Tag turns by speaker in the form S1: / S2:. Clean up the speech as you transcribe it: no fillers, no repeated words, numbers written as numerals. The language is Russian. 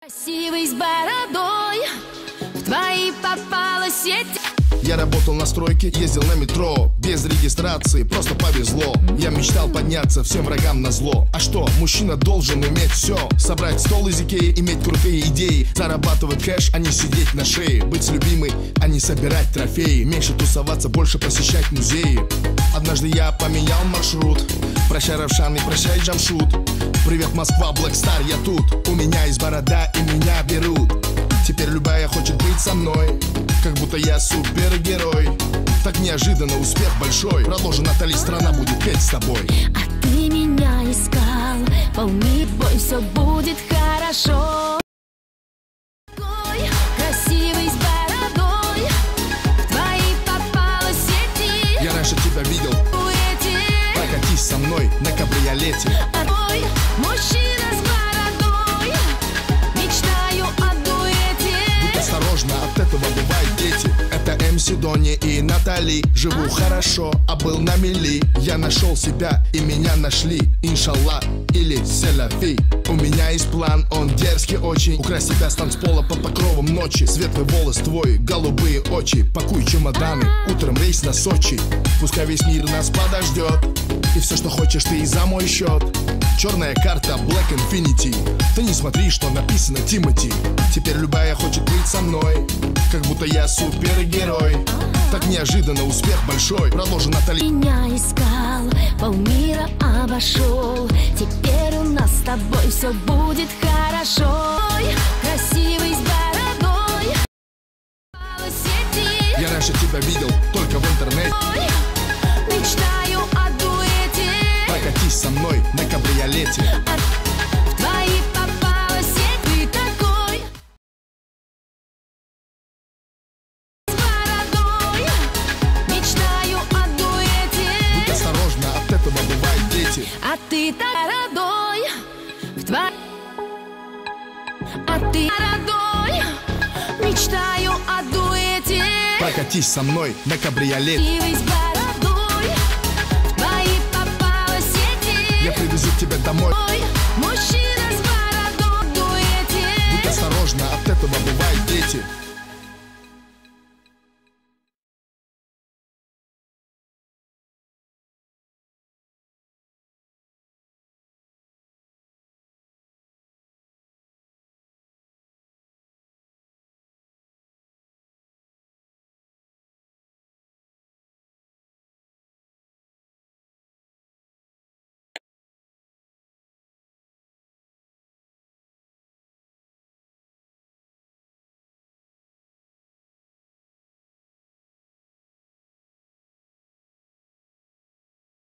S1: Красивый с бородой, в твои попала сеть.
S2: Я работал на стройке, ездил на метро, без регистрации, просто повезло. Я мечтал подняться всем врагам на зло. А что, мужчина должен иметь все: собрать стол из Икеи, иметь крутые идеи, зарабатывать кэш, а не сидеть на шее, быть с любимой, а не собирать трофеи, меньше тусоваться, больше посещать музеи. Однажды я поменял маршрут. Прощай, Равшан, и прощай, Джамшут. Привет, Москва, Блэкстар, я тут. У меня есть борода, и меня берут. Теперь любая хочет быть со мной, как будто я супергерой. Так неожиданно успех большой. Продолжи, Натали, страна будет петь с тобой.
S1: А ты меня искал, полмир бой, все будет хорошо. Красивый с бородой, в твои попала сети.
S2: Я раньше тебя видел, прокатись со мной на кабриолете.
S1: А твой мужчина с бородой, мечтаю о дуэте.
S2: Будь осторожна, от этого бывают дети. Это МС Дони и Натали. Живу хорошо, а был на мели. Я нашел себя, и меня нашли. Иншаллах или селяфи. У меня есть план, он дерзкий очень. Украсть тебя с танцпола под покровом ночи. Светлый волос твой, голубые очи. Пакуй чемоданы, утром рейс на Сочи. Пускай весь мир нас подождет, и все, что хочешь, ты и за мой счет. Черная карта Black Infinity. Ты не смотри, что написано Тимати. Теперь любая хочет быть со мной, как будто я супергерой. Так неожиданно успех большой. Продолжи, Натали.
S1: Меня искал, полмира обошел. Теперь у нас с тобой все будет хорошо. Красивый с бородой, попала сети.
S2: Я раньше тебя видел только в интернете.
S1: Мечтаю о дуэте.
S2: Прокатись со мной на кабриолете.
S1: В твои попала сеть. Ты такой с бородой, мечтаю о дуэте.
S2: Будь осторожна, от этого бывают дети.
S1: А ты бородой, в твои... А ты бородой, мечтаю о дуэте.
S2: Прокатись со мной на кабриолете.
S1: Красивый с бородой, в твои попала сети.
S2: Я привезу тебя домой.